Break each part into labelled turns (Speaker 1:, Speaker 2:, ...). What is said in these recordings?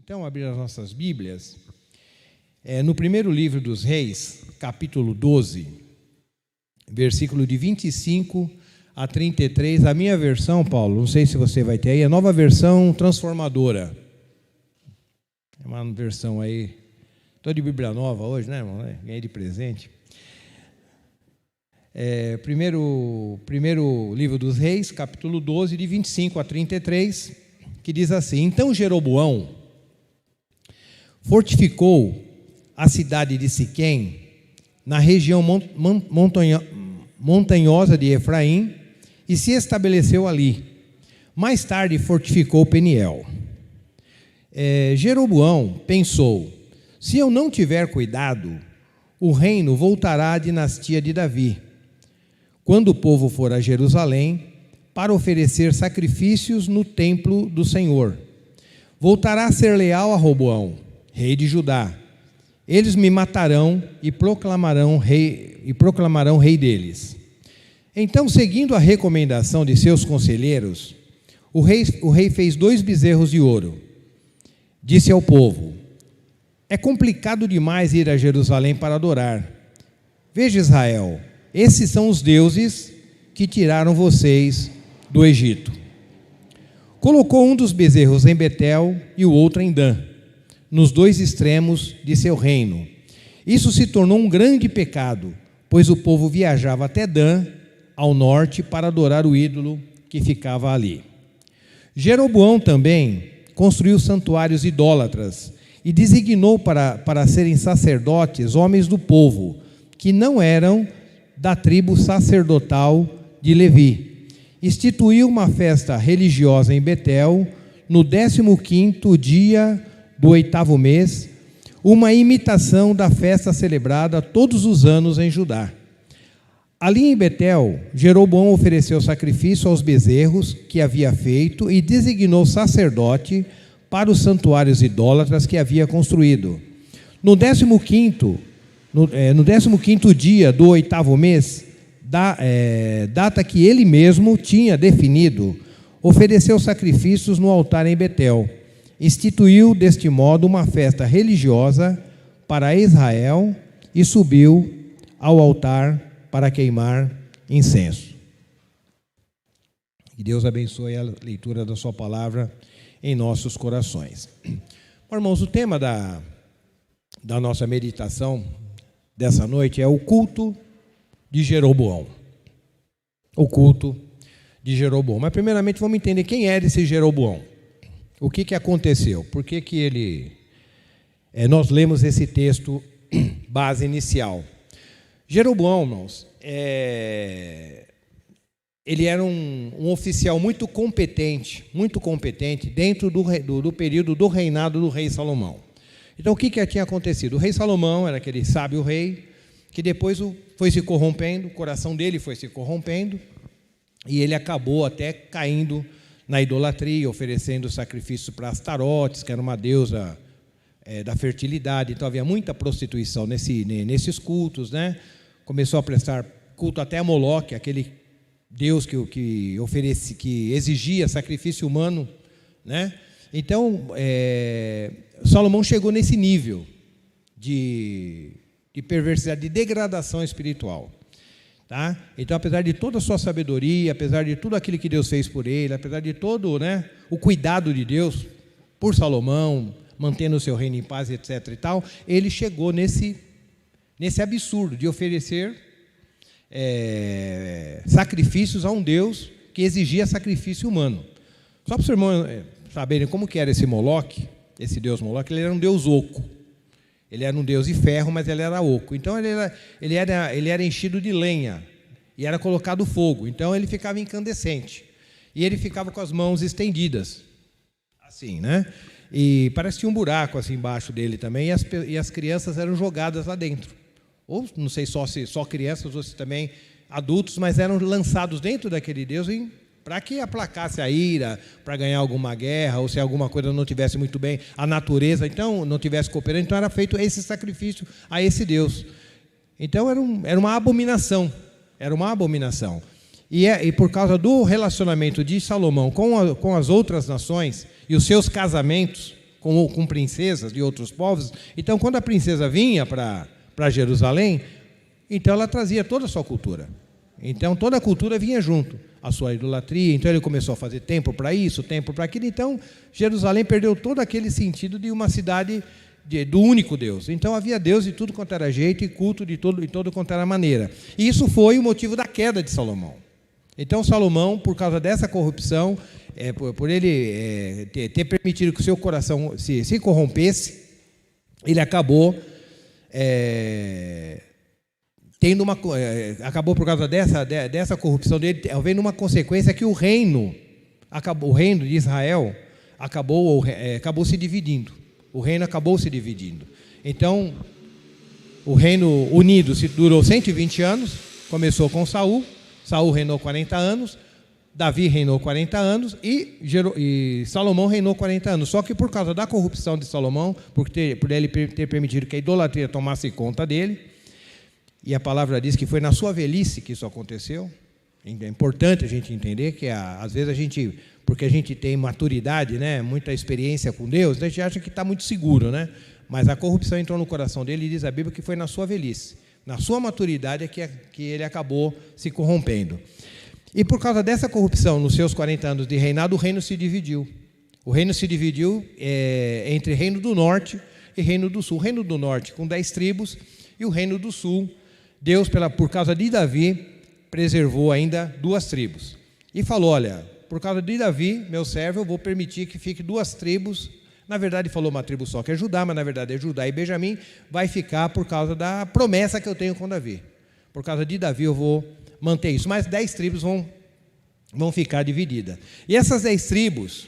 Speaker 1: Então, abrir as nossas Bíblias, no primeiro livro dos Reis, capítulo 12, versículo de 25 a 33, a minha versão, Paulo, não sei se você vai ter aí, a nova versão transformadora. É uma versão aí, estou de Bíblia nova hoje, né, irmão? Ganhei de presente. Primeiro livro dos Reis, capítulo 12, de 25 a 33, que diz assim: Então Jeroboão fortificou a cidade de Siquém, na região montanhosa de Efraim, e se estabeleceu ali. Mais tarde fortificou Peniel. Jeroboão pensou: se eu não tiver cuidado, o reino voltará à dinastia de Davi. Quando o povo for a Jerusalém para oferecer sacrifícios no templo do Senhor, voltará a ser leal a Roboão, rei de Judá. Eles me matarão e proclamarão rei deles. Então, seguindo a recomendação de seus conselheiros, o rei fez 2 bezerros de ouro. Disse ao povo: é complicado demais ir a Jerusalém para adorar. Veja, Israel, esses são os deuses que tiraram vocês do Egito. Colocou um dos bezerros em Betel e o outro em Dan, nos 2 extremos de seu reino. Isso se tornou um grande pecado, pois o povo viajava até Dan, ao norte, para adorar o ídolo que ficava ali. Jeroboão também construiu santuários idólatras e designou para serem sacerdotes homens do povo, que não eram da tribo sacerdotal de Levi. Instituiu uma festa religiosa em Betel, no 15º dia do 8º mês, uma imitação da festa celebrada todos os anos em Judá. Ali em Betel, Jeroboão ofereceu sacrifício aos bezerros que havia feito e designou sacerdote para os santuários idólatras que havia construído. No 15º dia do 8º mês, data que ele mesmo tinha definido, ofereceu sacrifícios no altar em Betel. Instituiu deste modo uma festa religiosa para Israel e subiu ao altar para queimar incenso. Que Deus abençoe a leitura da sua palavra em nossos corações. Bom, irmãos, o tema da nossa meditação dessa noite é o culto de Jeroboão. O culto de Jeroboão. Mas primeiramente vamos entender quem era esse Jeroboão. O que aconteceu? Por que ele... nós lemos esse texto base inicial. Jeroboão, irmãos, ele era um oficial muito competente dentro do período do reinado do rei Salomão. Então, o que tinha acontecido? O rei Salomão era aquele sábio rei, que depois foi se corrompendo, o coração dele foi se corrompendo, e ele acabou até caindo na idolatria, oferecendo sacrifício para Astarotes, que era uma deusa da fertilidade. Então havia muita prostituição nesses cultos, né? Começou a prestar culto até a Moloque, aquele deus que exigia sacrifício humano, né? Então Salomão chegou nesse nível de perversidade, de degradação espiritual. Tá? Então, apesar de toda a sua sabedoria, apesar de tudo aquilo que Deus fez por ele, apesar de todo, né, o cuidado de Deus por Salomão, mantendo o seu reino em paz, etc. e tal, ele chegou nesse absurdo de oferecer sacrifícios a um Deus que exigia sacrifício humano. Só para os irmãos saberem como que era esse Moloque, esse Deus Moloque, ele era um Deus oco. Ele era um deus de ferro, mas ele era oco. Então, ele era enchido de lenha e era colocado fogo. Então, ele ficava incandescente. E ele ficava com as mãos estendidas, assim, né? E parece que tinha um buraco assim embaixo dele também, e as crianças eram jogadas lá dentro. Ou, não sei se só crianças ou se também adultos, mas eram lançados dentro daquele deus para que aplacasse a ira, para ganhar alguma guerra, ou se alguma coisa não tivesse muito bem, a natureza, então, não tivesse cooperando, então era feito esse sacrifício a esse Deus. Então, era uma abominação, E por causa do relacionamento de Salomão com as outras nações, e os seus casamentos com princesas de outros povos. Então, quando a princesa vinha para Jerusalém, então ela trazia toda a sua cultura. Então, toda a cultura vinha junto, a sua idolatria. Então, ele começou a fazer templo para isso, templo para aquilo. Então, Jerusalém perdeu todo aquele sentido de uma cidade do único Deus. Então, havia Deus de tudo quanto era jeito e culto de todo quanto era maneira. E isso foi o motivo da queda de Salomão. Então, Salomão, por causa dessa corrupção, por ele ter permitido que o seu coração se corrompesse, ele acabou acabou por causa dessa corrupção dele, havendo uma consequência que o reino de Israel acabou se dividindo. O reino acabou se dividindo. Então, o reino unido durou 120 anos, começou com Saul. Saul reinou 40 anos, Davi reinou 40 anos e Salomão reinou 40 anos. Só que por causa da corrupção de Salomão, por ele ter permitido que a idolatria tomasse conta dele, e a palavra diz que foi na sua velhice que isso aconteceu. É importante a gente entender que às vezes porque a gente tem maturidade, né, muita experiência com Deus, a gente acha que está muito seguro, né? Mas a corrupção entrou no coração dele e diz a Bíblia que foi na sua velhice. Na sua maturidade é que ele acabou se corrompendo. E por causa dessa corrupção, nos seus 40 anos de reinado, o reino se dividiu. O reino se dividiu entre reino do norte e reino do sul. O reino do norte com 10 tribos e o reino do sul, Deus, por causa de Davi, preservou ainda 2 tribos. E falou, olha, por causa de Davi, meu servo, eu vou permitir que fique 2 tribos. Na verdade, falou uma tribo só, que é Judá, mas na verdade é Judá e Benjamim, vai ficar por causa da promessa que eu tenho com Davi. Por causa de Davi eu vou manter isso, mas 10 tribos vão ficar divididas. E essas 10 tribos,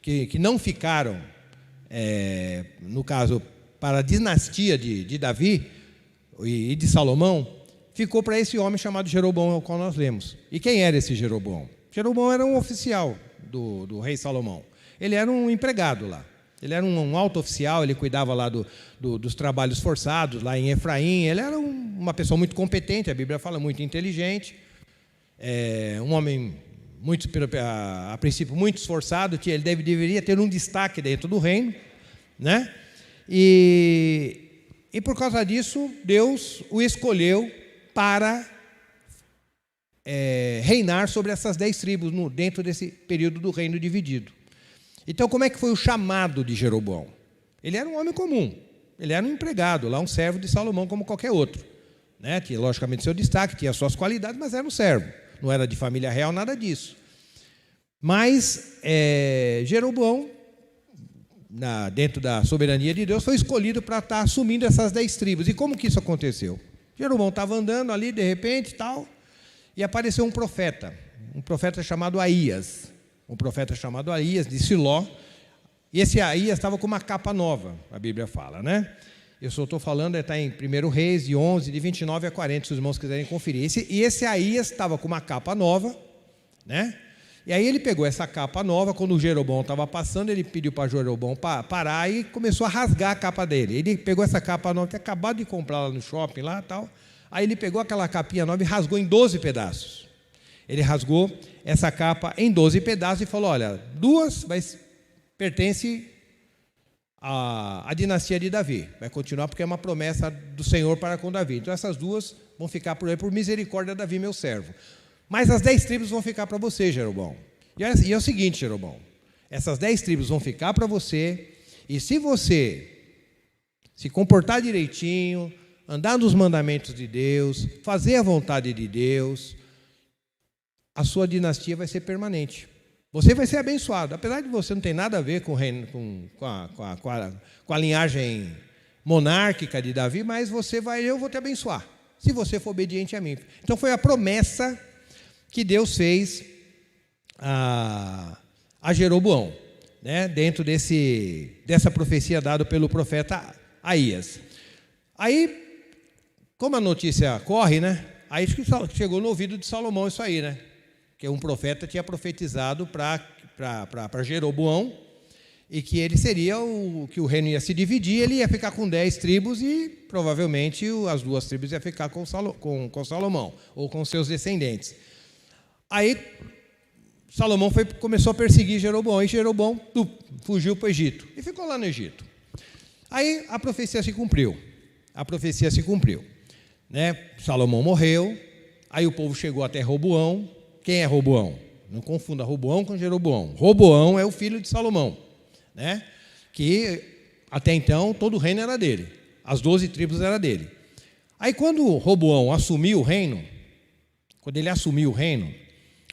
Speaker 1: que não ficaram, no caso, para a dinastia de Davi e de Salomão, ficou para esse homem chamado Jeroboão, ao qual nós lemos. E quem era esse Jeroboão? Jeroboão era um oficial do rei Salomão. Ele era um empregado lá. Ele era um alto oficial, ele cuidava lá dos trabalhos forçados, lá em Efraim. Ele era uma pessoa muito competente, a Bíblia fala, muito inteligente. Um homem, a princípio, muito esforçado. Ele deveria ter um destaque dentro do reino, né? E por causa disso, Deus o escolheu para reinar sobre essas 10 tribos dentro desse período do reino dividido. Então, como é que foi o chamado de Jeroboão? Ele era um homem comum, ele era um empregado, lá um servo de Salomão como qualquer outro, né? Tinha logicamente seu destaque, tinha suas qualidades, mas era um servo, não era de família real, nada disso. Mas Jeroboão, dentro da soberania de Deus, foi escolhido para estar assumindo essas 10 tribos. E como que isso aconteceu? Jeroboão estava andando ali, de repente, e apareceu um profeta chamado Aías. Um profeta chamado Aías, de Siló, e esse Aías estava com uma capa nova, a Bíblia fala, né? Eu só estou falando, está em 1 Reis, de 11, de 29 a 40, se os irmãos quiserem conferir. Esse Aías estava com uma capa nova, né? E aí ele pegou essa capa nova, quando o Jeroboão estava passando, ele pediu para Jeroboão parar e começou a rasgar a capa dele. Ele pegou essa capa nova, tinha acabado de comprar lá no shopping, lá tal. Aí ele pegou aquela capinha nova e rasgou em 12 pedaços. Ele rasgou essa capa em 12 pedaços e falou, olha, 2 pertence à dinastia de Davi. Vai continuar porque é uma promessa do Senhor para com Davi. Então essas 2 vão ficar por misericórdia de Davi, meu servo. Mas as 10 tribos vão ficar para você, Jeroboão. E é o seguinte, Jeroboão, essas 10 tribos vão ficar para você, e se você se comportar direitinho, andar nos mandamentos de Deus, fazer a vontade de Deus, a sua dinastia vai ser permanente. Você vai ser abençoado. Apesar de você não ter nada a ver com a linhagem monárquica de Davi, mas eu vou te abençoar, se você for obediente a mim. Então foi a promessa que Deus fez a Jeroboão, né? Dentro dessa profecia dada pelo profeta Aías. Aí, como a notícia corre, né? Aí chegou no ouvido de Salomão isso aí, né? Que um profeta tinha profetizado para Jeroboão, e que ele que o reino ia se dividir, ele ia ficar com 10 tribos e provavelmente as 2 tribos iam ficar com Salomão, ou com seus descendentes. Aí Salomão começou a perseguir Jeroboão, e Jeroboão fugiu para o Egito, e ficou lá no Egito. Aí a profecia se cumpriu, né? Salomão morreu, aí o povo chegou até Roboão. Quem é Roboão? Não confunda Roboão com Jeroboão. Roboão é o filho de Salomão, né? Que até então todo o reino era dele, as 12 tribos eram dele. Aí quando Roboão assumiu o reino,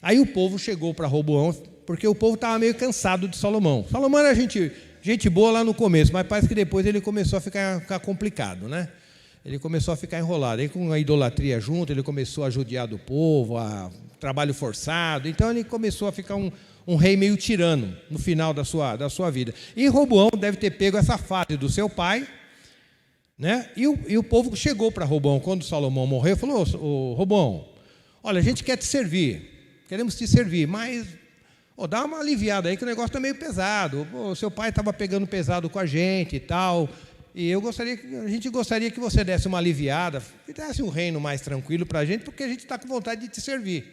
Speaker 1: aí o povo chegou para Roboão, porque o povo estava meio cansado de Salomão. Salomão era gente boa lá no começo, mas parece que depois ele começou a ficar complicado, né? Ele começou a ficar enrolado. Aí com a idolatria junto, ele começou a judiar do povo, a trabalho forçado. Então ele começou a ficar um rei meio tirano no final da sua vida. E Roboão deve ter pego essa fase do seu pai, né? E o povo chegou para Roboão quando Salomão morreu e falou: ô, Roboão, olha, a gente quer te servir, queremos te servir, mas dá uma aliviada aí que o negócio está meio pesado. O seu pai estava pegando pesado com a gente e tal. E a gente gostaria que você desse uma aliviada, que desse um reino mais tranquilo para a gente, porque a gente está com vontade de te servir.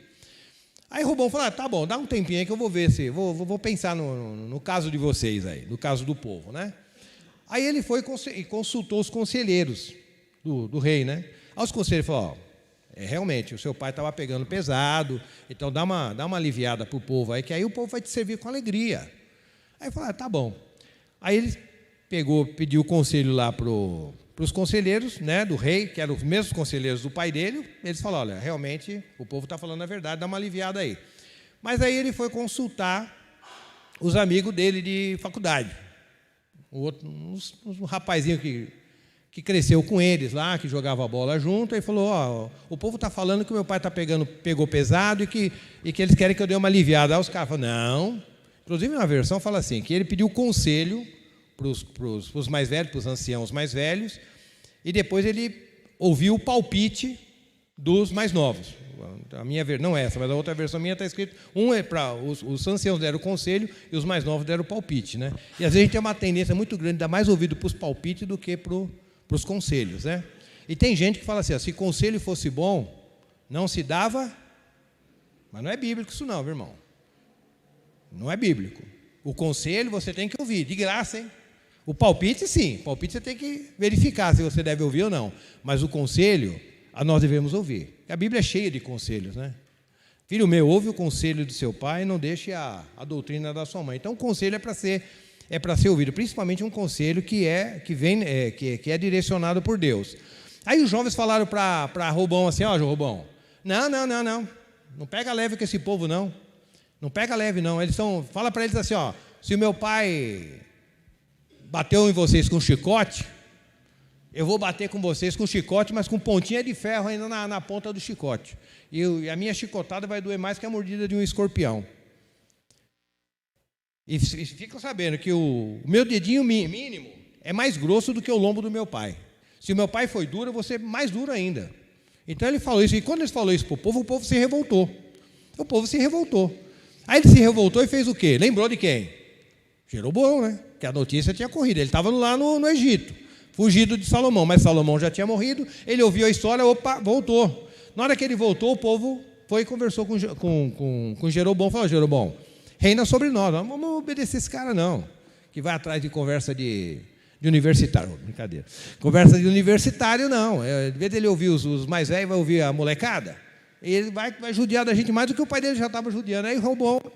Speaker 1: Aí Roboão falou: tá bom, dá um tempinho aí que eu vou ver se vou pensar no caso de vocês aí, no caso do povo, né? Aí ele foi e consultou os conselheiros do rei, né? Aí os conselheiros falaram: realmente, o seu pai estava pegando pesado, então dá uma aliviada para o povo aí, que aí o povo vai te servir com alegria. Aí ele falou: tá bom. Aí ele pediu conselho lá para os conselheiros, né, do rei, que eram os mesmos conselheiros do pai dele. Eles falaram: olha, realmente o povo está falando a verdade, dá uma aliviada aí. Mas aí ele foi consultar os amigos dele de faculdade, um rapazinho que cresceu com eles lá, que jogava bola junto, e falou: o povo está falando que meu pai pegou pesado e que eles querem que eu dê uma aliviada. Aí os caras falaram: não. Inclusive uma versão fala assim, que ele pediu conselho para os mais velhos, para os anciãos mais velhos, e depois ele ouviu o palpite dos mais novos. A minha não é essa, mas a outra versão minha está escrito: para os anciãos deram o conselho e os mais novos deram o palpite, né? E às vezes a gente tem uma tendência muito grande de dar mais ouvido para os palpites do que para os conselhos, né? E tem gente que fala assim: se conselho fosse bom, não se dava. Mas não é bíblico isso não, meu irmão. Não é bíblico. O conselho você tem que ouvir, de graça, hein? O palpite, sim. O palpite você tem que verificar se você deve ouvir ou não. Mas o conselho, nós devemos ouvir. A Bíblia é cheia de conselhos, né? Filho meu, ouve o conselho do seu pai e não deixe a doutrina da sua mãe. Então, o conselho é para ser ouvido, principalmente um conselho que é direcionado por Deus. Aí os jovens falaram para Roboão assim: Roboão, não pega leve com esse povo, não. Não pega leve, não. Fala para eles assim: se o meu pai bateu em vocês com chicote, eu vou bater com vocês com chicote, mas com pontinha de ferro ainda na ponta do chicote. E a minha chicotada vai doer mais que a mordida de um escorpião. E fica sabendo que o meu dedinho mínimo é mais grosso do que o lombo do meu pai. Se o meu pai foi duro, eu vou ser mais duro ainda. Então ele falou isso. E quando ele falou isso para o povo se revoltou. O povo se revoltou. Aí ele se revoltou e fez o quê? Lembrou de quem? Jeroboão, né? Que a notícia tinha corrido. Ele estava lá no Egito, fugido de Salomão. Mas Salomão já tinha morrido. Ele ouviu a história, voltou. Na hora que ele voltou, o povo foi e conversou com Jeroboão. Falou: Jeroboão, reina sobre nós. Não vamos obedecer esse cara, não. Que vai atrás de conversa de universitário. Brincadeira. Conversa de universitário, não. Em vez dele ouvir os mais velhos, vai ouvir a molecada. E ele vai judiar da gente mais do que o pai dele já estava judiando. Aí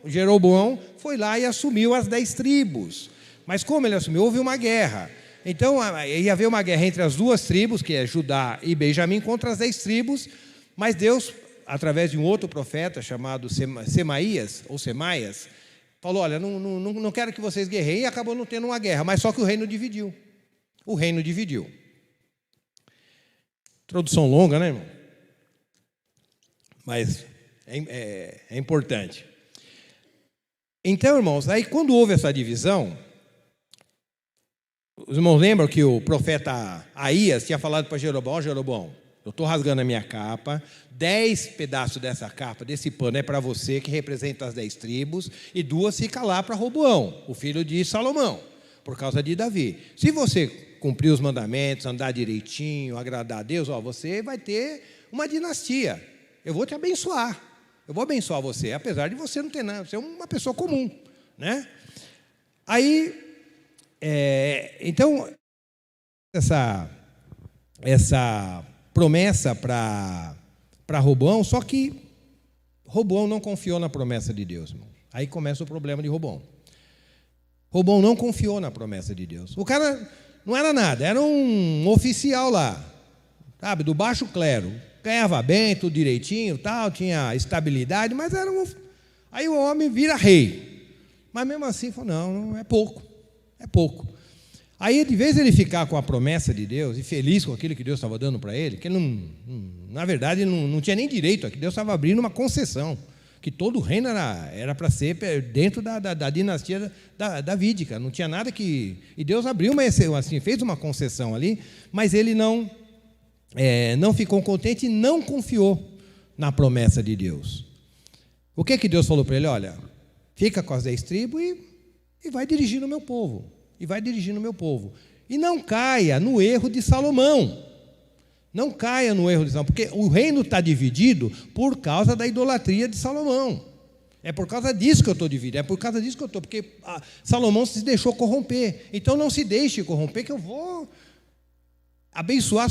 Speaker 1: Jeroboão foi lá e assumiu as 10 tribos. Mas como ele assumiu? Houve uma guerra. Então, ia haver uma guerra entre as 2 tribos, que é Judá e Benjamim, contra as 10 tribos. Mas Deus, através de um outro profeta chamado Semaias, falou: olha, não quero que vocês guerreiem, e acabou não tendo uma guerra. Mas só que o reino dividiu. Introdução longa, né, irmão? Mas é importante. Então, irmãos, aí quando houve essa divisão, os irmãos lembram que o profeta Aías tinha falado para Jeroboão: eu estou rasgando a minha capa, 10 pedaços dessa capa, desse pano, é para você, que representa as 10 tribos, e 2 fica lá para Roboão, o filho de Salomão, por causa de Davi. Se você cumprir os mandamentos, andar direitinho, agradar a Deus, você vai ter uma dinastia. Eu vou te abençoar. Eu vou abençoar você, apesar de você não ter nada, você é uma pessoa comum, né? Aí, então, essa promessa para Roboão, só que Roboão não confiou na promessa de Deus, irmão. Aí começa o problema de Roboão. Roboão não confiou na promessa de Deus. O cara não era nada, era um oficial lá, sabe, do baixo clero. Ganhava bem, tudo direitinho, tal, tinha estabilidade, mas era um... Aí o homem vira rei. Mas mesmo assim, falou, não, é pouco, é pouco. Aí, de vez ele ficar com a promessa de Deus e feliz com aquilo que Deus estava dando para ele, que ele na verdade ele não tinha nem direito, que Deus estava abrindo uma concessão, que todo o reino era para ser dentro da dinastia davídica, não tinha nada que... E Deus abriu assim, fez uma concessão ali, mas ele não ficou contente e não confiou na promessa de Deus. O que Deus falou para ele? Olha, fica com as 10 tribos e vai dirigir o meu povo. E vai dirigindo o meu povo. E não caia no erro de Salomão. Não caia no erro de Salomão, porque o reino está dividido por causa da idolatria de Salomão. É por causa disso que eu estou dividido, é por causa disso que eu estou, porque Salomão se deixou corromper. Então não se deixe corromper, que eu vou abençoar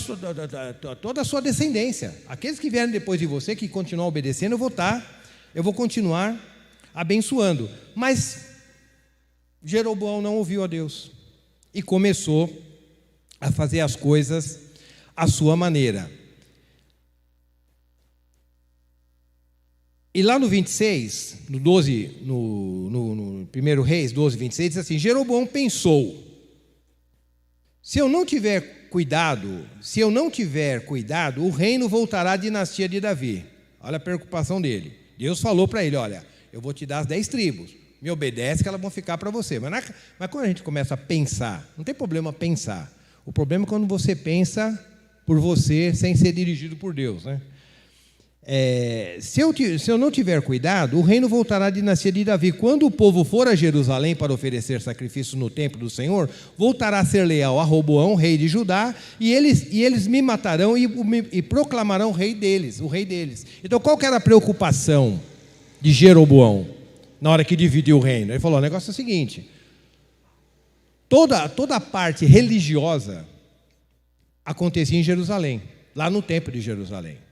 Speaker 1: toda a sua descendência. Aqueles que vierem depois de você, que continuam obedecendo, eu vou continuar abençoando. Mas Jeroboão não ouviu a Deus e começou a fazer as coisas à sua maneira. E lá no 26, no 12, no 1 Reis 12, 26, diz assim: Jeroboão pensou, se eu não tiver cuidado, o reino voltará à dinastia de Davi. Olha a preocupação dele. Deus falou para ele, olha, eu vou te dar as 10 tribos, me obedece que elas vão ficar para você. Mas quando a gente começa a pensar, não tem problema pensar. O problema é quando você pensa por você sem ser dirigido por Deus, né? Se eu não tiver cuidado, o reino voltará à dinastia de Davi. Quando o povo for a Jerusalém para oferecer sacrifício no templo do Senhor, voltará a ser leal a Roboão, rei de Judá, e eles me matarão e proclamarão o rei deles. Então, qual que era a preocupação de Jeroboão na hora que dividiu o reino? Ele falou, o negócio é o seguinte, toda a parte religiosa acontecia em Jerusalém, lá no templo de Jerusalém.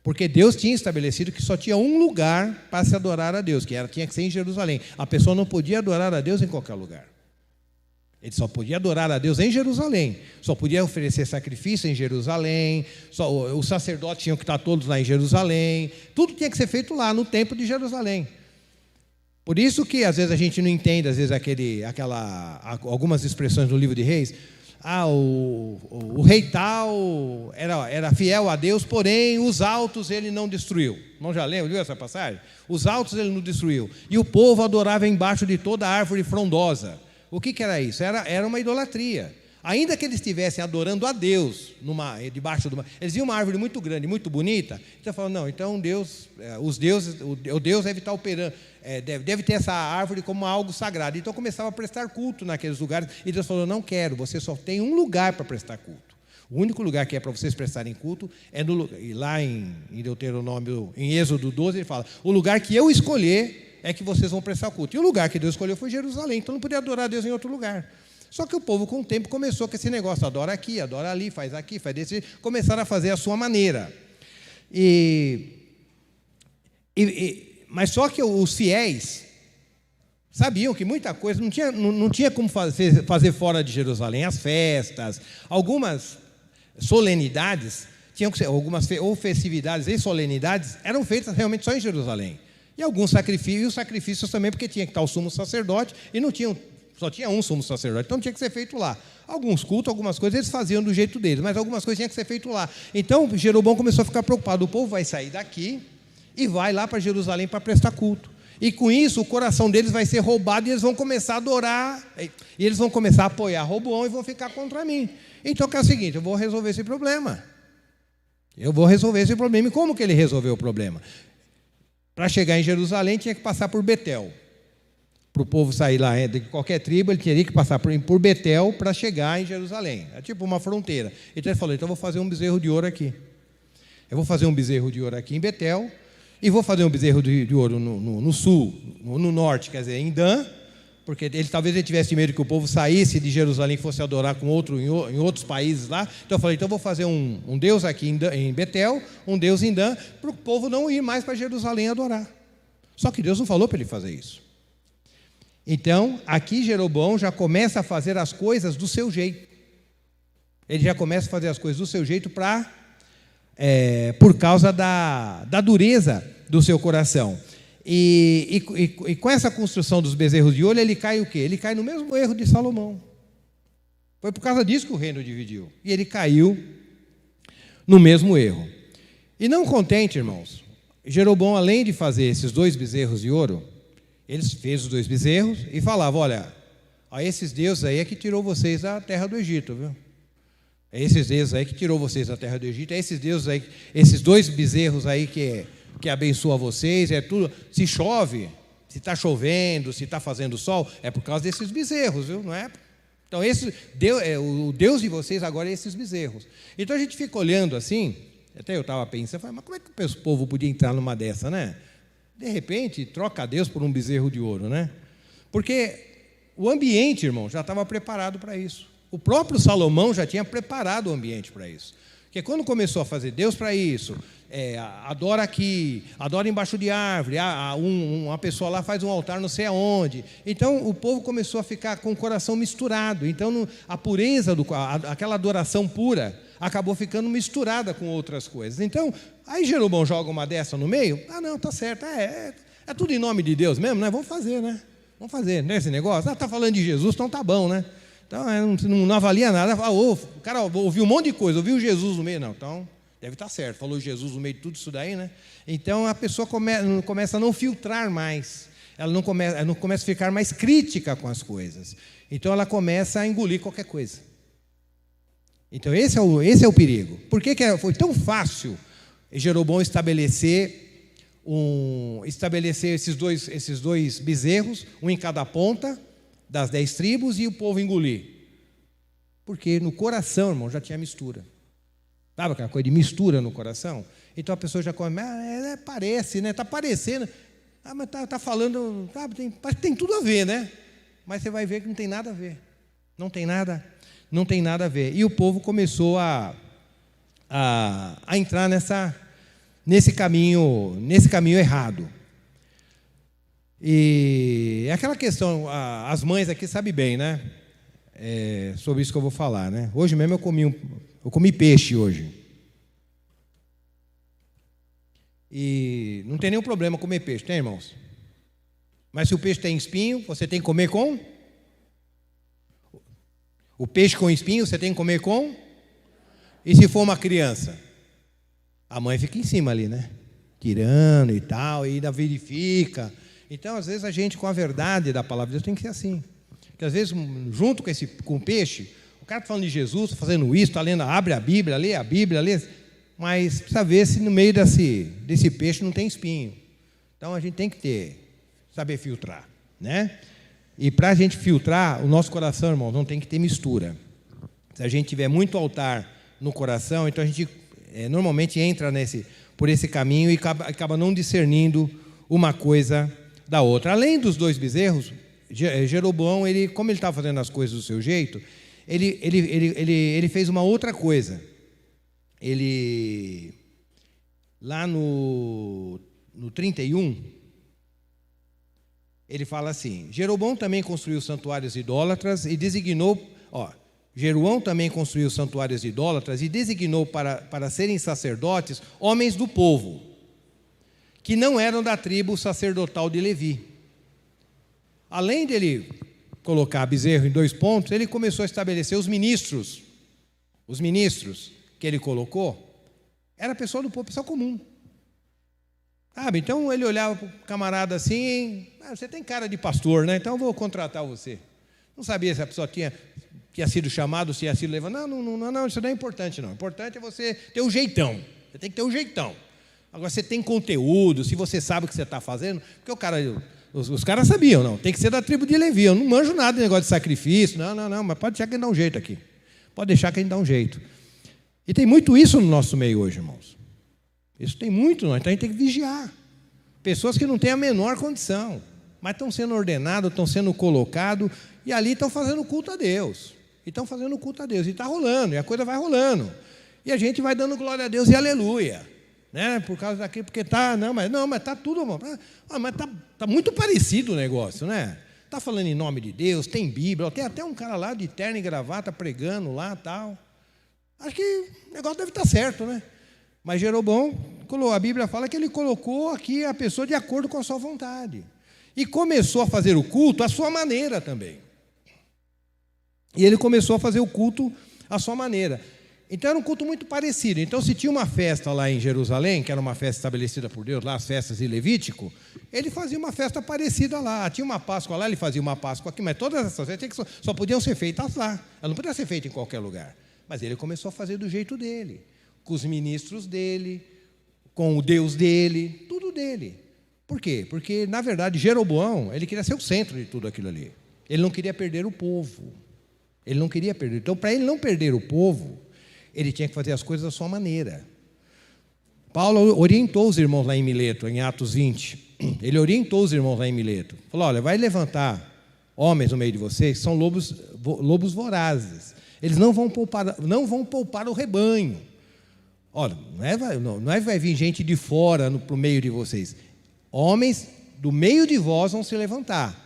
Speaker 1: Porque Deus tinha estabelecido que só tinha um lugar para se adorar a Deus, tinha que ser em Jerusalém. A pessoa não podia adorar a Deus em qualquer lugar. Ele só podia adorar a Deus em Jerusalém. Só podia oferecer sacrifício em Jerusalém. Os sacerdotes tinham que estar todos lá em Jerusalém. Tudo tinha que ser feito lá, no templo de Jerusalém. Por isso que às vezes a gente não entende, às vezes algumas expressões do livro de Reis. O rei tal era fiel a Deus, porém os altos ele não destruiu. Não já leu essa passagem? Os altos ele não destruiu. E o povo adorava embaixo de toda árvore frondosa. O que era isso? Era uma idolatria. Ainda que eles estivessem adorando a Deus debaixo de eles viam uma árvore muito grande, muito bonita, então falaram, não, então Deus, o Deus deve estar operando, deve ter essa árvore como algo sagrado. Então começava a prestar culto naqueles lugares, e Deus falou, não quero, você só tem um lugar para prestar culto. O único lugar que é para vocês prestarem culto é e lá em Deuteronômio, em Êxodo 12, ele fala, o lugar que eu escolher é que vocês vão prestar culto. E o lugar que Deus escolheu foi Jerusalém, então não podia adorar a Deus em outro lugar. Só que o povo, com o tempo, começou com esse negócio, adora aqui, adora ali, faz aqui, faz desse, começaram a fazer a sua maneira. Mas só que os fiéis sabiam que muita coisa não tinha como fazer fora de Jerusalém. As festas, algumas solenidades, tinham que ser, algumas festividades e solenidades eram feitas realmente só em Jerusalém. E alguns sacrifícios também, porque tinha que estar o sumo sacerdote, e só tinha um sumo sacerdote, então tinha que ser feito lá. Alguns cultos, algumas coisas, eles faziam do jeito deles, mas algumas coisas tinham que ser feito lá. Então, Jeroboão começou a ficar preocupado. O povo vai sair daqui e vai lá para Jerusalém para prestar culto. E com isso, o coração deles vai ser roubado e eles vão começar a adorar, e eles vão começar a apoiar Roboão e vão ficar contra mim. Então, é o seguinte, eu vou resolver esse problema. E como que ele resolveu o problema? Para chegar em Jerusalém, tinha que passar por Betel. Para o povo sair lá de qualquer tribo, ele teria que passar por Betel para chegar em Jerusalém. É tipo uma fronteira. Então ele falou, então eu vou fazer um bezerro de ouro aqui. Eu vou fazer um bezerro de ouro aqui em Betel, e vou fazer um bezerro de ouro no sul, no norte, quer dizer, em Dan, porque talvez ele tivesse medo que o povo saísse de Jerusalém e fosse adorar com em outros países lá. Então eu falei, então eu vou fazer um Deus aqui em Betel, um Deus em Dan, para o povo não ir mais para Jerusalém adorar. Só que Deus não falou para ele fazer isso. Então, aqui Jeroboão já começa a fazer as coisas do seu jeito. Ele já começa a fazer as coisas do seu jeito por causa da dureza do seu coração. E com essa construção dos bezerros de ouro, ele cai o quê? Ele cai no mesmo erro de Salomão. Foi por causa disso que o reino dividiu. E ele caiu no mesmo erro. E não contente, irmãos, Jeroboão, além de fazer esses 2 bezerros de ouro, ele fez os 2 bezerros e falava, olha, esses deuses aí é que tirou vocês da terra do Egito, viu? É esses deuses aí que tirou vocês da terra do Egito, é esses deuses aí, esses 2 bezerros aí que abençoa vocês, é tudo. Se chove, se está chovendo, se está fazendo sol, é por causa desses bezerros, viu? Não é? Então, o Deus de vocês agora é esses bezerros. Então, a gente fica olhando assim, até eu estava pensando, mas como é que o povo podia entrar numa dessa, né? De repente, troca Deus por um bezerro de ouro, né? Porque o ambiente, irmão, já estava preparado para isso. O próprio Salomão já tinha preparado o ambiente para isso. Porque quando começou a fazer Deus para isso, adora aqui, adora embaixo de árvore, uma pessoa lá faz um altar não sei aonde. Então o povo começou a ficar com o coração misturado. Então a pureza, aquela adoração pura, acabou ficando misturada com outras coisas. Então, aí Jeroboão joga uma dessa no meio, não, tá certo, é tudo em nome de Deus mesmo, né? Vamos fazer, né? Vamos fazer, né, esse negócio? Está falando de Jesus, então tá bom, né? Então, não avalia nada. O cara ouviu um monte de coisa, ouviu Jesus no meio. Não, então, deve estar certo. Falou Jesus no meio de tudo isso daí, né? Então, a pessoa começa a não filtrar mais. Ela não começa a ficar mais crítica com as coisas. Então, ela começa a engolir qualquer coisa. Então, esse é o perigo. Por que foi tão fácil Jeroboão estabelecer esses dois bezerros, um em cada ponta das 10 tribos, e o povo engolir? Porque no coração, irmão, já tinha mistura. Sabe aquela coisa de mistura no coração? Então a pessoa já come, parece, né? Está parecendo. Mas está falando, tem tudo a ver, né? Mas você vai ver que não tem nada a ver. Não tem nada a ver. E o povo começou a entrar nesse caminho errado. E é aquela questão, as mães aqui sabem bem, né? Sobre isso que eu vou falar, né? Hoje mesmo eu comi peixe hoje. E não tem nenhum problema comer peixe, tem, irmãos? Mas se o peixe tem espinho, você tem que comer com? O peixe com espinho, você tem que comer com? E se for uma criança? A mãe fica em cima ali, né? Tirando e tal, e ainda verifica. Então, às vezes, a gente, com a verdade da palavra de Deus, tem que ser assim. Porque, às vezes, junto com o peixe, o cara está falando de Jesus, está fazendo isso, está lendo, abre a Bíblia, lê a Bíblia, mas precisa ver se no meio desse peixe não tem espinho. Então, a gente tem que saber filtrar, né? E para a gente filtrar, o nosso coração, irmão, não tem que ter mistura. Se a gente tiver muito altar no coração, então a gente normalmente entra por esse caminho e acaba não discernindo uma coisa da outra. Além dos 2 bezerros, Jeroboão, como ele estava fazendo as coisas do seu jeito, ele fez uma outra coisa. Ele, lá no 31, ele fala assim: Jeroboão também construiu santuários idólatras e designou, Jeroboão também construiu santuários idólatras e designou para serem sacerdotes homens do povo, que não eram da tribo sacerdotal de Levi. Além dele colocar bezerro em 2 pontos, ele começou a estabelecer os ministros. Os ministros que ele colocou era pessoa do povo, pessoa comum. Então ele olhava para o camarada assim, você tem cara de pastor, né? Então eu vou contratar você. Não sabia se a pessoa tinha sido chamado, se tinha sido levado. Não, isso não é importante, não. O importante é você ter o jeitão. Você tem que ter o jeitão. Agora, você tem conteúdo, se você sabe o que você está fazendo, porque os caras sabiam, não, tem que ser da tribo de Levi. Eu não manjo nada de negócio de sacrifício, não, mas pode deixar que a gente dá um jeito aqui. Pode deixar que a gente dá um jeito. E tem muito isso no nosso meio hoje, irmãos. Isso tem muito, então a gente tem que vigiar. Pessoas que não têm a menor condição, mas estão sendo ordenados, estão sendo colocados, e ali estão fazendo culto a Deus. E estão fazendo culto a Deus, e está rolando, e a coisa vai rolando. E a gente vai dando glória a Deus e aleluia. Né? Por causa daquilo, porque está, mas está tudo, mas está muito parecido o negócio, né? Está falando em nome de Deus, tem Bíblia, tem até um cara lá de terno e gravata pregando lá, tal. Acho que o negócio deve estar certo, né? Mas Jeroboão, a Bíblia fala que ele colocou aqui a pessoa de acordo com a sua vontade. E começou a fazer o culto à sua maneira também. E ele começou a fazer o culto à sua maneira. Então era um culto muito parecido. Então, se tinha uma festa lá em Jerusalém, que era uma festa estabelecida por Deus, lá as festas de Levítico, ele fazia uma festa parecida lá. Tinha uma Páscoa lá, ele fazia uma Páscoa aqui, mas todas essas festas só podiam ser feitas lá. Ela não podia ser feita em qualquer lugar. Mas ele começou a fazer do jeito dele, com os ministros dele, com o Deus dele, tudo dele. Por quê? Porque, na verdade, Jeroboão, ele queria ser o centro de tudo aquilo ali. Ele não queria perder o povo. Ele não queria perder. Então, para ele não perder o povo, ele tinha que fazer as coisas da sua maneira. Paulo orientou os irmãos lá em Mileto, em Atos 20. Ele orientou os irmãos lá em Mileto. Falou, olha, vai levantar homens no meio de vocês, que são lobos vorazes. Eles não vão poupar o rebanho. Olha, não é vai vir gente de fora para o meio de vocês. Homens do meio de vós vão se levantar.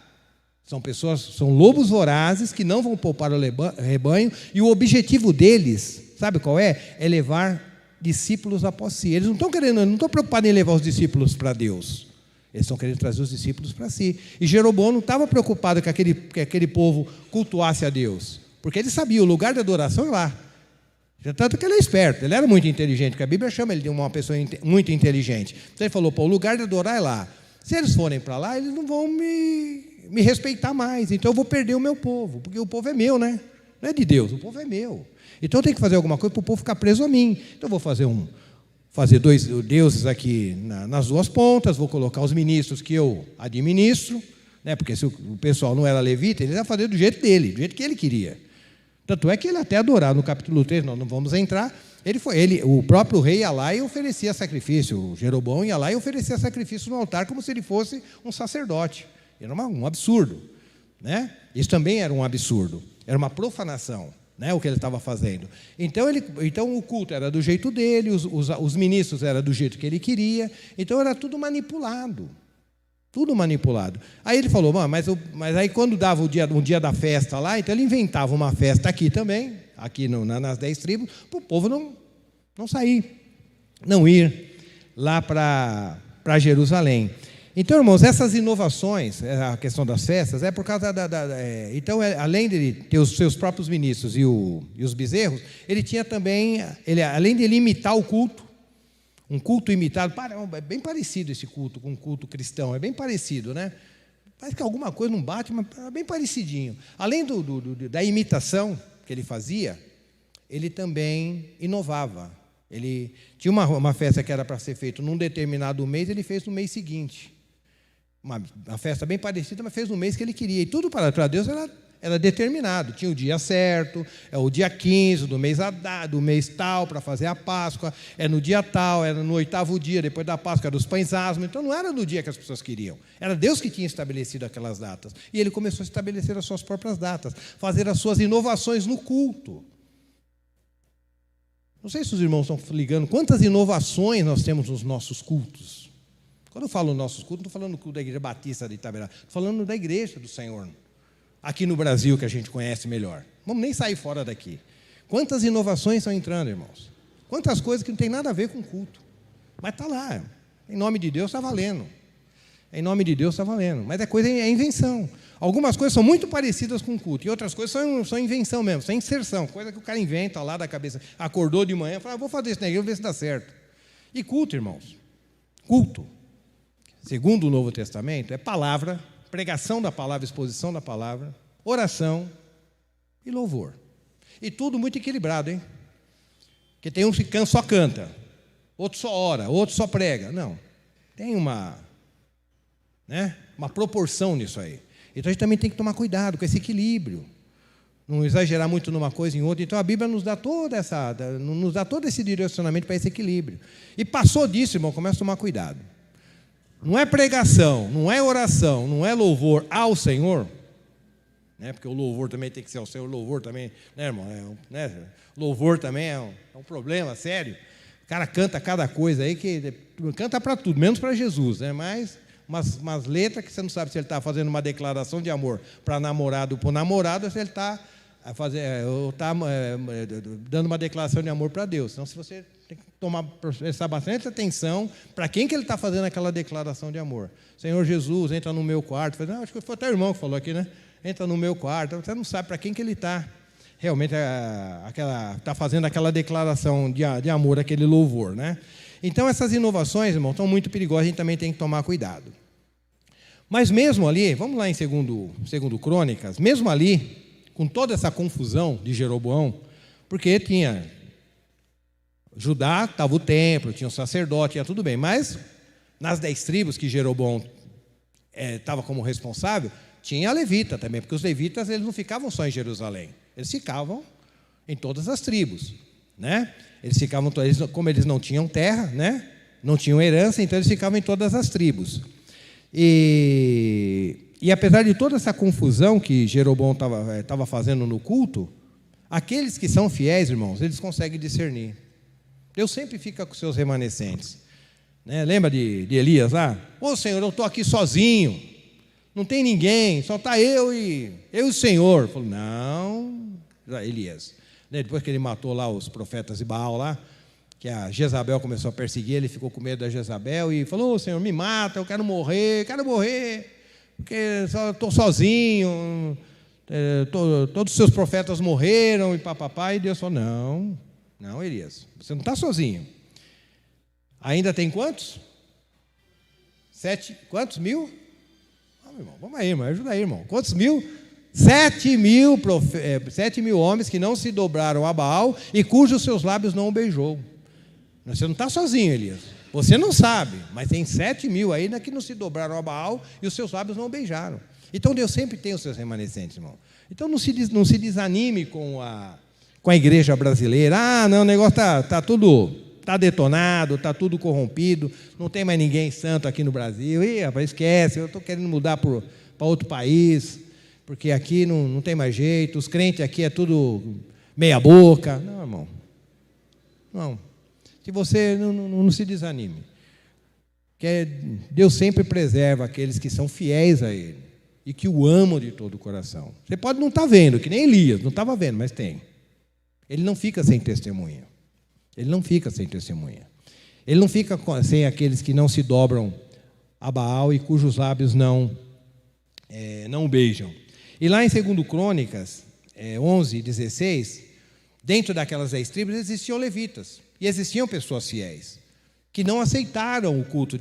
Speaker 1: São lobos vorazes que não vão poupar o rebanho, e o objetivo deles, sabe qual é? É levar discípulos após si. Eles não estão preocupados em levar os discípulos para Deus. Eles estão querendo trazer os discípulos para si. E Jeroboão não estava preocupado que aquele povo cultuasse a Deus, porque ele sabia, o lugar da adoração é lá. Tanto que ele é esperto, ele era muito inteligente, porque a Bíblia chama ele de uma pessoa muito inteligente. Então ele falou, o lugar de adorar é lá. Se eles forem para lá, eles não vão me respeitar mais, então eu vou perder o meu povo, porque o povo é meu, né? Não é de Deus, o povo é meu. Então eu tenho que fazer alguma coisa para o povo ficar preso a mim. Então eu vou fazer dois deuses aqui nas duas pontas, vou colocar os ministros que eu administro, né? Porque se o pessoal não era levita, ele ia fazer do jeito dele, do jeito que ele queria. Tanto é que ele até adorar, no capítulo 3, nós não vamos entrar, o próprio rei ia lá e oferecia sacrifício, o Jeroboão ia lá e oferecia sacrifício no altar como se ele fosse um sacerdote. Era um absurdo, né? Isso também era um absurdo, era uma profanação, né, o que ele estava fazendo. Então o culto era do jeito dele, os ministros eram do jeito que ele queria, então era tudo manipulado. Tudo manipulado. Aí ele falou, mas aí quando dava um dia da festa lá, então ele inventava uma festa aqui também, aqui nas 10 tribos, para o povo não sair, não ir lá para Jerusalém. Então, irmãos, essas inovações, a questão das festas, é por causa então, além de ter os seus próprios ministros e os bezerros, ele tinha também, além de ele imitar o culto, um culto imitado, é bem parecido esse culto com um culto cristão, é bem parecido, né? Parece que alguma coisa não bate, mas é bem parecidinho. Além da imitação que ele fazia, ele também inovava. Ele tinha uma festa que era para ser feita num determinado mês, ele fez no mês seguinte. Uma festa bem parecida, mas fez no mês que ele queria. E tudo para Deus era determinado. Tinha o dia certo, é o dia 15 do mês tal, para fazer a Páscoa, é no dia tal, era no 8º dia, depois da Páscoa, era dos pães asmos. Então não era no dia que as pessoas queriam. Era Deus que tinha estabelecido aquelas datas. E ele começou a estabelecer as suas próprias datas, fazer as suas inovações no culto. Não sei se os irmãos estão ligando quantas inovações nós temos nos nossos cultos. Quando eu falo nossos cultos, não estou falando do culto da Igreja Batista de Itaberá, estou falando da Igreja do Senhor, aqui no Brasil, que a gente conhece melhor. Vamos nem sair fora daqui. Quantas inovações estão entrando, irmãos? Quantas coisas que não tem nada a ver com culto. Mas está lá. Em nome de Deus está valendo. Em nome de Deus está valendo. Mas é invenção. Algumas coisas são muito parecidas com culto. E outras coisas são invenção mesmo, são inserção. Coisa que o cara inventa lá da cabeça. Acordou de manhã e falou, vou fazer isso na igreja, vou ver se dá certo. E culto, irmãos? Culto, segundo o Novo Testamento, é palavra, pregação da palavra, exposição da palavra, oração e louvor. E tudo muito equilibrado, hein? Porque tem um que só canta, outro só ora, outro só prega. Não, tem uma proporção nisso aí. Então a gente também tem que tomar cuidado com esse equilíbrio, não exagerar muito numa coisa e em outra. Então a Bíblia nos dá todo esse direcionamento para esse equilíbrio. E passou disso, irmão, começa a tomar cuidado. não é pregação, não é oração, não é louvor ao Senhor, né? Porque o louvor também tem que ser ao Senhor, louvor também, né, irmão? Louvor também é um problema sério. O cara canta cada coisa aí, que canta para tudo, menos para Jesus, né? Mas umas letras que você não sabe se ele está fazendo uma declaração de amor para namorado ou para o namorado, ou se ele está dando uma declaração de amor para Deus. Então, se você tem que prestar bastante atenção para quem que ele está fazendo aquela declaração de amor. Senhor Jesus, entra no meu quarto. Acho que foi até o irmão que falou aqui, né? Entra no meu quarto. Você não sabe para quem que ele está realmente está fazendo aquela declaração de amor, aquele louvor, né? Então, essas inovações, irmão, são muito perigosas, a gente também tem que tomar cuidado. Mas mesmo ali, vamos lá em segundo Crônicas, mesmo ali, com toda essa confusão de Jeroboão, porque tinha Judá, estava o templo, tinha o sacerdote, tinha tudo bem, mas nas 10 tribos que Jeroboão estava como responsável, tinha a levita também, porque os levitas eles não ficavam só em Jerusalém, eles ficavam em todas as tribos, né? Como eles não tinham terra, né? Não tinham herança, então eles ficavam em todas as tribos. E apesar de toda essa confusão que Jeroboão estava fazendo no culto, aqueles que são fiéis, irmãos, eles conseguem discernir. Deus sempre fica com seus remanescentes, né? Lembra de Elias lá? Ô Senhor, eu estou aqui sozinho, não tem ninguém, só está eu e o Senhor. Falou, não, Elias. Depois que ele matou lá os profetas de Baal lá, que a Jezabel começou a perseguir, ele ficou com medo da Jezabel e falou, ô Senhor, me mata, eu quero morrer, porque só estou sozinho, todos os seus profetas morreram e papapá. E Deus falou, não, Elias, você não está sozinho. Ainda tem quantos? 7, quantos mil? Irmão, vamos aí, irmão, ajuda aí, irmão. Quantos mil? 7 mil homens que não se dobraram a Baal e cujos seus lábios não o beijou. Você não está sozinho, Elias. Você não sabe, mas tem 7 mil ainda que não se dobraram a Baal e os seus lábios não o beijaram. Então Deus sempre tem os seus remanescentes, irmão. Então não se desanime com a igreja brasileira. Ah, não, o negócio está detonado, está tudo corrompido, não tem mais ninguém santo aqui no Brasil. Ih, rapaz, esquece, eu estou querendo mudar para outro país, porque aqui não tem mais jeito, os crentes aqui é tudo meia boca. Não, irmão, não. Que você não se desanime. Que Deus sempre preserva aqueles que são fiéis a Ele e que o amam de todo o coração. Você pode não estar vendo, que nem Elias, não estava vendo, mas tem. Ele não fica sem testemunha. Ele não fica sem testemunha. Ele não fica sem aqueles que não se dobram a Baal e cujos lábios não o beijam. E lá em 2 Crônicas 11:16, dentro daquelas 10 tribos existiam levitas. E existiam pessoas fiéis que não aceitaram o culto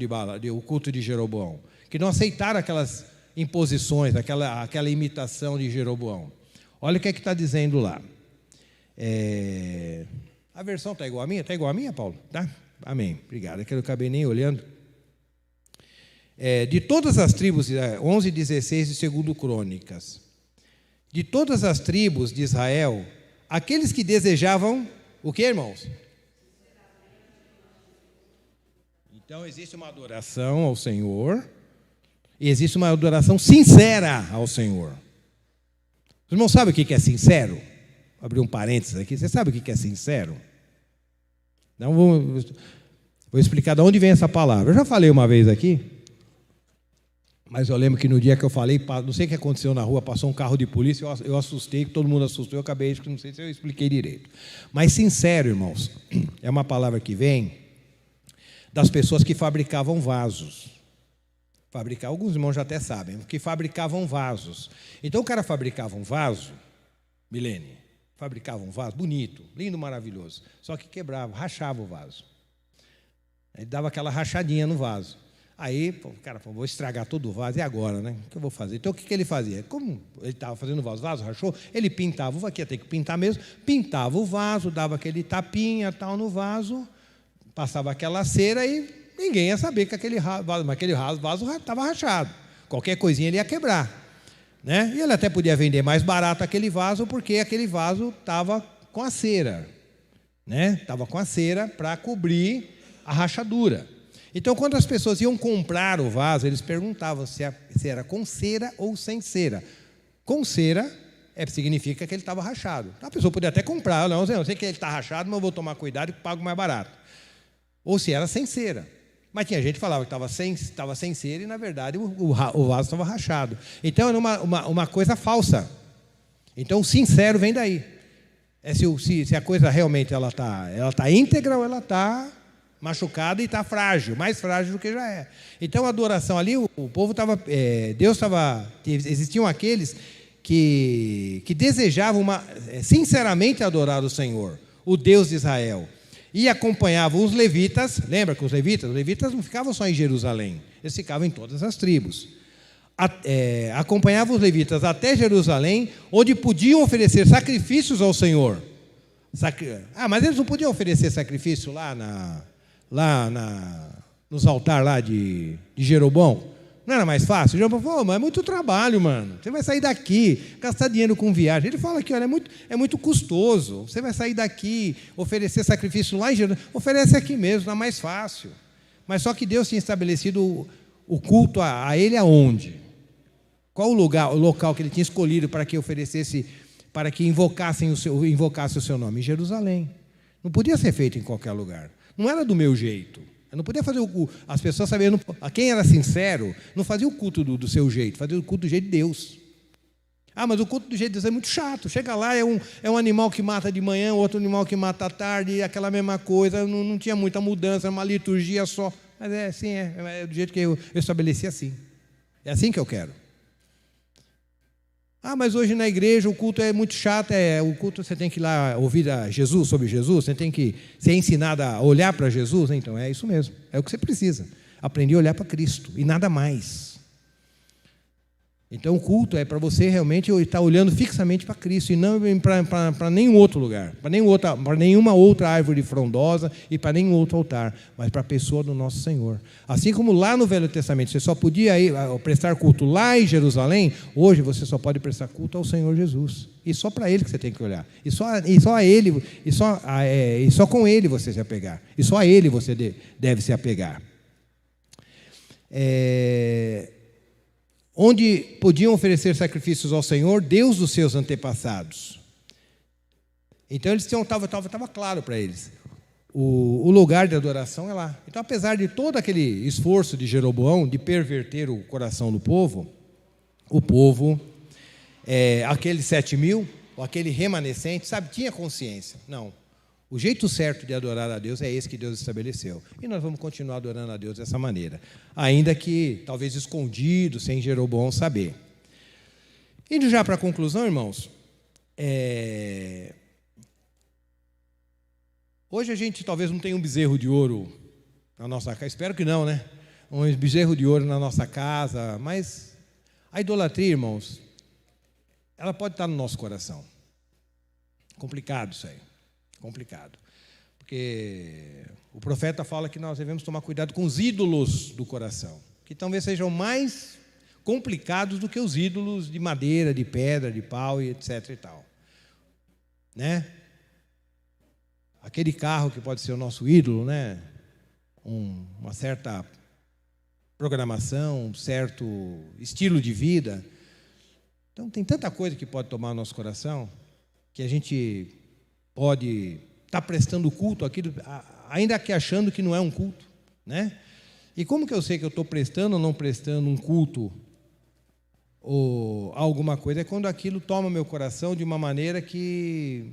Speaker 1: de Jeroboão, que não aceitaram aquelas imposições, aquela imitação de Jeroboão. Olha o que é que está dizendo lá. A versão está igual a minha? Está igual a minha, Paulo? Tá? Amém. Obrigado. É que eu não acabei nem olhando. De todas as tribos, 11:16 de 2 Crônicas, de todas as tribos de Israel, aqueles que desejavam, o que, irmãos? Então, existe uma adoração ao Senhor e existe uma adoração sincera ao Senhor. Os irmãos sabem o que é sincero? Vou abrir um parênteses aqui. Você sabe o que é sincero? Então, vou explicar de onde vem essa palavra. Eu já falei uma vez aqui, mas eu lembro que no dia que eu falei, não sei o que aconteceu na rua, passou um carro de polícia, eu assustei, todo mundo assustou, eu acabei, não sei se eu expliquei direito. Mas sincero, irmãos, é uma palavra que vem das pessoas que fabricavam vasos. Alguns irmãos já até sabem, que fabricavam vasos. Então o cara fabricava um vaso, Milene, fabricava um vaso bonito, lindo, maravilhoso, só que quebrava, rachava o vaso. Ele dava aquela rachadinha no vaso. Aí o cara falou, vou estragar todo o vaso, e agora, né? O que eu vou fazer? Então o que ele fazia? Como ele estava fazendo o vaso rachou, ele pintava, aqui ia ter que pintar mesmo, pintava o vaso, dava aquele tapinha tal no vaso, passava aquela cera e ninguém ia saber que aquele vaso estava rachado. Qualquer coisinha ele ia quebrar, né? E ele até podia vender mais barato aquele vaso, porque aquele vaso estava com a cera, né? Estava com a cera para cobrir a rachadura. Então, quando as pessoas iam comprar o vaso, eles perguntavam se era com cera ou sem cera. Com cera significa que ele estava rachado. A pessoa podia até comprar, não, eu sei que ele está rachado, mas eu vou tomar cuidado e pago mais barato. Ou se era sem cera. Mas tinha gente que falava que estava sem cera e, na verdade, o vaso estava rachado. Então, era uma coisa falsa. Então, o sincero vem daí. Se a coisa realmente ela tá íntegra ou ela está machucada e está frágil, mais frágil do que já é. Então, a adoração ali, o povo estava... existiam aqueles que desejavam sinceramente adorar o Senhor, o Deus de Israel. E acompanhavam os levitas. Lembra que os levitas não ficavam só em Jerusalém, eles ficavam em todas as tribos. Acompanhavam os levitas até Jerusalém, onde podiam oferecer sacrifícios ao Senhor. Mas eles não podiam oferecer sacrifício nos altares lá de Jeroboão? Não era mais fácil? Jeroboão falou, mas é muito trabalho, mano. Você vai sair daqui, gastar dinheiro com viagem. Ele fala aqui, olha, é muito custoso. Você vai sair daqui, oferecer sacrifício lá em Jerusalém. Oferece aqui mesmo, não é mais fácil. Mas só que Deus tinha estabelecido o culto a ele aonde? Qual o local que ele tinha escolhido para que oferecesse, para que invocasse o seu nome? Em Jerusalém. Não podia ser feito em qualquer lugar. Não era do meu jeito. Eu não podia fazer as pessoas sabendo, quem era sincero, não fazia o culto do seu jeito, fazia o culto do jeito de Deus. Mas o culto do jeito de Deus é muito chato. Chega lá, é um animal que mata de manhã, outro animal que mata à tarde, aquela mesma coisa, não tinha muita mudança, uma liturgia só. Mas é do jeito que eu estabeleci assim. É assim que eu quero. Mas hoje na igreja o culto é muito chato, o culto você tem que ir lá ouvir sobre Jesus, você tem que ser ensinado a olhar para Jesus, então é isso mesmo, é o que você precisa, aprender a olhar para Cristo e nada mais. Então o culto é para você realmente estar olhando fixamente para Cristo e não para nenhum outro lugar, para nenhuma outra árvore frondosa e para nenhum outro altar, mas para a pessoa do nosso Senhor. Assim como lá no Velho Testamento você só podia prestar culto lá em Jerusalém, hoje você só pode prestar culto ao Senhor Jesus. E só para Ele que você tem que olhar. E só a Ele, e só com Ele você se apegar. E só a Ele você deve se apegar. Onde podiam oferecer sacrifícios ao Senhor, Deus dos seus antepassados. Então eles estava claro para eles, o lugar de adoração é lá. Então, apesar de todo aquele esforço de Jeroboão de perverter o coração do povo, aqueles 7.000, ou aquele remanescente, tinha consciência. Não, o jeito certo de adorar a Deus é esse que Deus estabeleceu. E nós vamos continuar adorando a Deus dessa maneira. Ainda que, talvez escondido, sem Jeroboão saber. Indo já para a conclusão, irmãos. Hoje a gente talvez não tenha um bezerro de ouro na nossa casa. Espero que não, né? Um bezerro de ouro na nossa casa. Mas a idolatria, irmãos, ela pode estar no nosso coração. Complicado isso aí. Complicado, porque o profeta fala que nós devemos tomar cuidado com os ídolos do coração, que talvez sejam mais complicados do que os ídolos de madeira, de pedra, de pau e etc e tal, né? Aquele carro que pode ser o nosso ídolo, né? Uma certa programação, um certo estilo de vida. Então tem tanta coisa que pode tomar o nosso coração que a gente pode estar prestando culto àquilo, ainda que achando que não é um culto, né? E como que eu sei que eu estou prestando ou não prestando um culto ou alguma coisa? É quando aquilo toma meu coração de uma maneira que,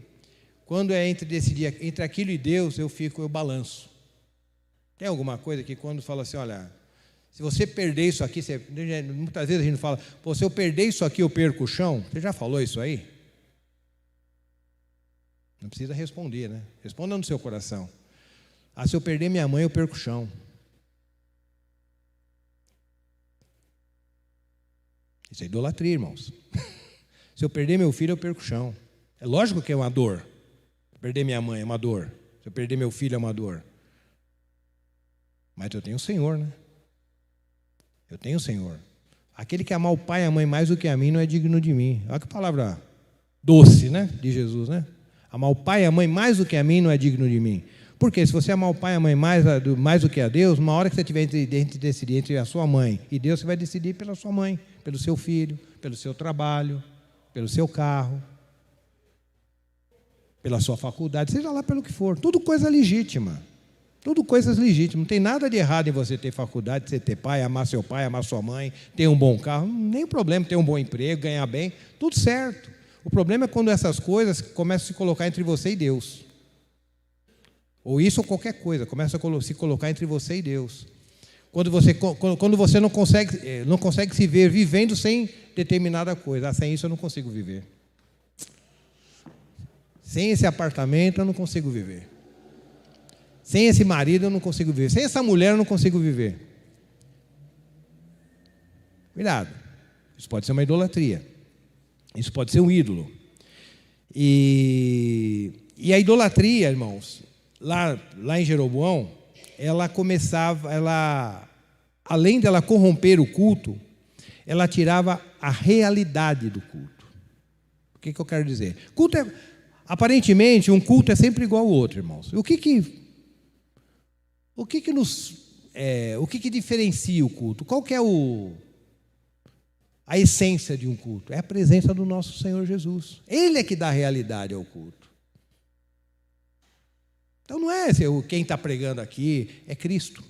Speaker 1: quando é entre aquilo e Deus, eu balanço. Tem alguma coisa que quando fala assim, olha, se você perder isso aqui, muitas vezes a gente fala, se eu perder isso aqui, eu perco o chão. Você já falou isso aí? Não precisa responder, né? Responda no seu coração. Se eu perder minha mãe, eu perco o chão. Isso é idolatria, irmãos. Se eu perder meu filho, eu perco o chão. É lógico que é uma dor. Se eu perder minha mãe, é uma dor. Se eu perder meu filho, é uma dor. Mas eu tenho o Senhor, né? Eu tenho o Senhor. Aquele que amar o pai e a mãe mais do que a mim não é digno de mim. Olha que palavra doce, né? De Jesus, né? Amar o pai e a mãe mais do que a mim não é digno de mim. Porque se você amar o pai e a mãe mais do que a Deus, uma hora que você tiver de decidir entre a sua mãe e Deus, você vai decidir pela sua mãe, pelo seu filho, pelo seu trabalho, pelo seu carro, pela sua faculdade, seja lá pelo que for. Tudo coisa legítima. Tudo coisas legítimas. Não tem nada de errado em você ter faculdade, você ter pai, amar seu pai, amar sua mãe, ter um bom carro. Nem problema ter um bom emprego, ganhar bem. Tudo certo. O problema é quando essas coisas começam a se colocar entre você e Deus. Ou isso ou qualquer coisa, começa a se colocar entre você e Deus. Quando você não consegue se ver vivendo sem determinada coisa. Ah, sem isso eu não consigo viver. Sem esse apartamento eu não consigo viver. Sem esse marido eu não consigo viver. Sem essa mulher eu não consigo viver. Cuidado. Isso pode ser uma idolatria. Isso pode ser um ídolo. E a idolatria, irmãos, lá em Jeroboão, além dela corromper o culto, ela tirava a realidade do culto. O que eu quero dizer? Aparentemente, um culto é sempre igual ao outro, irmãos. O que diferencia o culto? Qual que é a essência de um culto? É a presença do nosso Senhor Jesus. Ele é que dá realidade ao culto. Então não é quem está pregando aqui, é Cristo.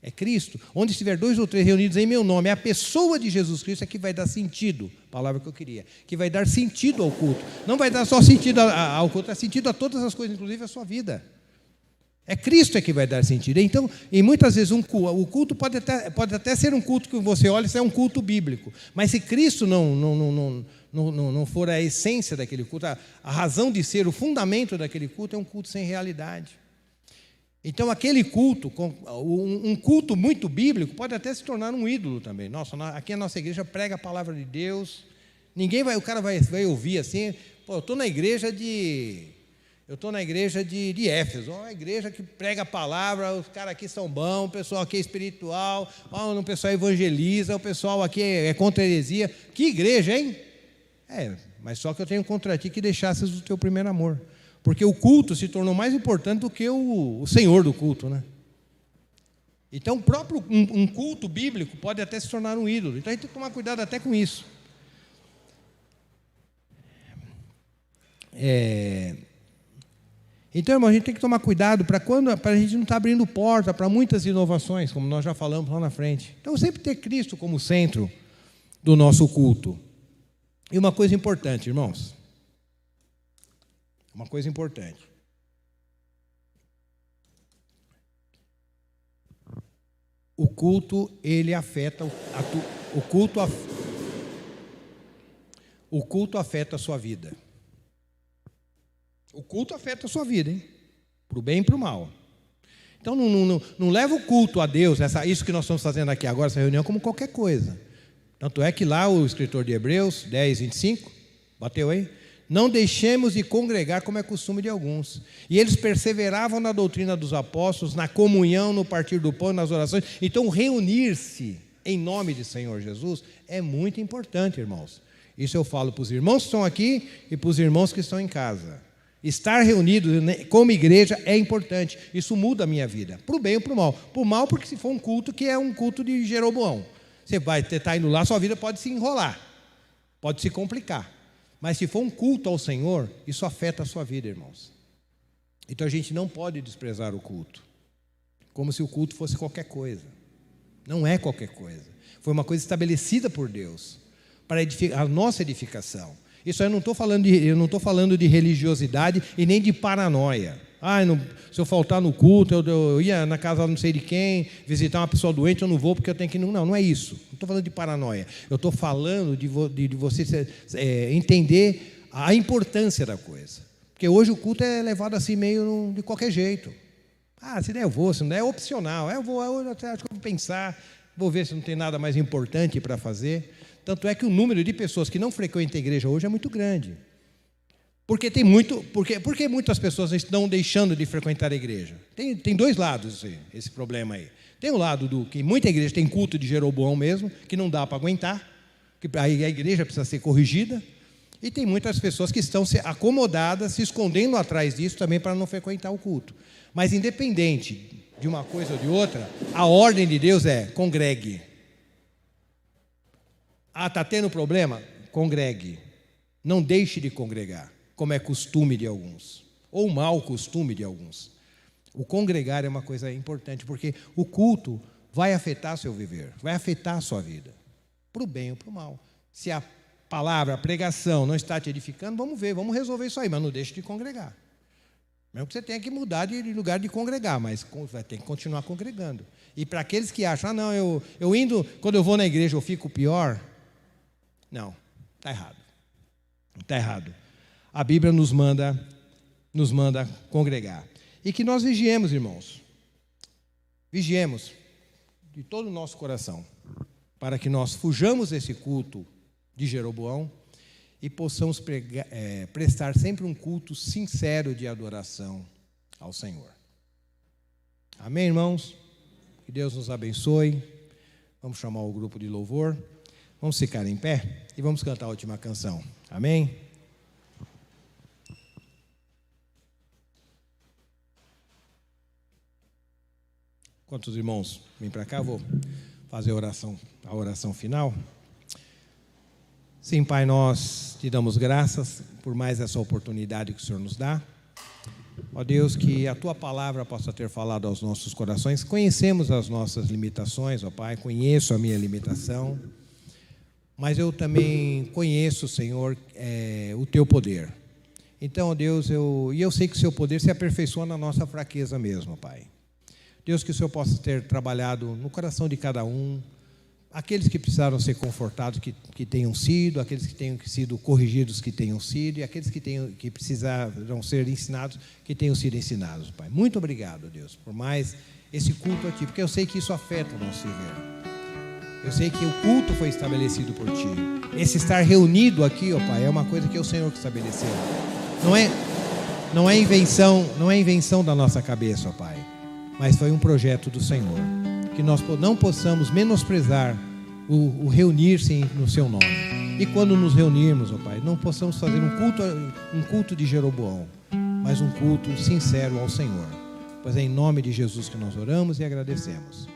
Speaker 1: É Cristo. Onde estiver 2 ou 3 reunidos em meu nome, é a pessoa de Jesus Cristo que vai dar sentido, palavra que eu queria, que vai dar sentido ao culto. Não vai dar só sentido ao culto, dá sentido a todas as coisas, inclusive a sua vida. É Cristo que vai dar sentido. Então, e muitas vezes o culto pode até ser um culto que você olha, isso é um culto bíblico. Mas se Cristo não for a essência daquele culto, a razão de ser, o fundamento daquele culto, é um culto sem realidade. Então, aquele culto, um culto muito bíblico, pode até se tornar um ídolo também. Nossa, aqui a nossa igreja prega a palavra de Deus. O cara vai ouvir assim, pô, eu estou na igreja de Éfeso, uma igreja que prega a palavra, os caras aqui são bons, o pessoal aqui é espiritual, o pessoal evangeliza, o pessoal aqui é contra a heresia. Que igreja, hein? Mas só que eu tenho contra ti que deixasses o teu primeiro amor. Porque o culto se tornou mais importante do que o Senhor do culto, né? Então, um culto bíblico pode até se tornar um ídolo. Então, a gente tem que tomar cuidado até com isso. Então, irmão, a gente tem que tomar cuidado para a gente não estar abrindo porta para muitas inovações, como nós já falamos lá na frente. Então, sempre ter Cristo como centro do nosso culto. E uma coisa importante, irmãos. Uma coisa importante. O culto, ele afeta o culto afeta a sua vida. O culto afeta a sua vida, hein? Para o bem e para o mal. Então não leva o culto a Deus, isso que nós estamos fazendo aqui agora, essa reunião, como qualquer coisa. Tanto é que lá o escritor de Hebreus 10, 25, bateu aí? Não deixemos de congregar como é costume de alguns. E eles perseveravam na doutrina dos apóstolos, na comunhão, no partir do pão e nas orações. Então, reunir-se em nome de Senhor Jesus é muito importante, irmãos. Isso eu falo para os irmãos que estão aqui e para os irmãos que estão em casa. Estar reunido como igreja é importante. Isso muda a minha vida, para o bem ou para o mal. Para o mal, porque se for um culto que é um culto de Jeroboão, você vai estar indo lá, sua vida pode se enrolar, pode se complicar. Mas se for um culto ao Senhor, isso afeta a sua vida, irmãos. Então a gente não pode desprezar o culto, como se o culto fosse qualquer coisa. Não é qualquer coisa. Foi uma coisa estabelecida por Deus para a nossa edificação. Isso eu não estou falando de religiosidade e nem de paranoia. Se eu faltar no culto, eu ia na casa não sei de quem, visitar uma pessoa doente, eu não vou porque eu tenho que... Não é isso. Não estou falando de paranoia. Eu estou falando de você entender a importância da coisa. Porque hoje o culto é levado assim meio de qualquer jeito. Se der eu vou, se não der é opcional. Eu acho que eu vou pensar, vou ver se não tem nada mais importante para fazer. Tanto é que o número de pessoas que não frequentam a igreja hoje é muito grande. Porque muitas pessoas estão deixando de frequentar a igreja. Tem dois lados esse problema aí. Tem o lado que muita igreja tem culto de Jeroboão mesmo, que não dá para aguentar, que a igreja precisa ser corrigida. E tem muitas pessoas que estão se acomodadas, se escondendo atrás disso também para não frequentar o culto. Mas independente de uma coisa ou de outra, a ordem de Deus é: congregue. Ah, está tendo problema? Congregue. Não deixe de congregar, como é costume de alguns, ou mau costume de alguns. O congregar é uma coisa importante, porque o culto vai afetar seu viver, vai afetar a sua vida, para o bem ou para o mal. Se a palavra, a pregação não está te edificando, vamos ver, vamos resolver isso aí, mas não deixe de congregar. Mesmo que você tenha que mudar de lugar de congregar, mas vai ter que continuar congregando. E para aqueles que acham, não, eu indo, quando eu vou na igreja eu fico pior, não, está errado. Está errado. A Bíblia nos manda congregar. E que nós vigiemos, irmãos. Vigiemos de todo o nosso coração, para que nós fujamos desse culto de Jeroboão e possamos prestar sempre um culto sincero de adoração ao Senhor. Amém, irmãos? Que Deus nos abençoe. Vamos chamar o grupo de louvor. Vamos ficar em pé e vamos cantar a última canção. Amém? Quantos irmãos vêm para cá? Eu vou fazer a oração final. Sim, Pai, nós te damos graças por mais essa oportunidade que o Senhor nos dá. Ó Deus, que a Tua palavra possa ter falado aos nossos corações. Conhecemos as nossas limitações, ó Pai, conheço a minha limitação, mas eu também conheço, Senhor, o Teu poder. Então, ó Deus, eu sei que o Seu poder se aperfeiçoa na nossa fraqueza mesmo, Pai. Deus, que o Senhor possa ter trabalhado no coração de cada um, aqueles que precisaram ser confortados, que tenham sido, aqueles que tenham sido corrigidos, que tenham sido, e aqueles que precisaram ser ensinados, que tenham sido ensinados, Pai. Muito obrigado, Deus, por mais esse culto aqui, porque eu sei que isso afeta o nosso viver. Eu sei que o culto foi estabelecido por Ti. Esse estar reunido aqui, ó Pai, é uma coisa que é o Senhor que estabeleceu. Não é invenção da nossa cabeça, ó Pai, mas foi um projeto do Senhor. Que nós não possamos menosprezar o reunir-se no Seu nome. E quando nos reunirmos, ó Pai, não possamos fazer um culto de Jeroboão, mas um culto sincero ao Senhor. Pois é em nome de Jesus que nós oramos e agradecemos.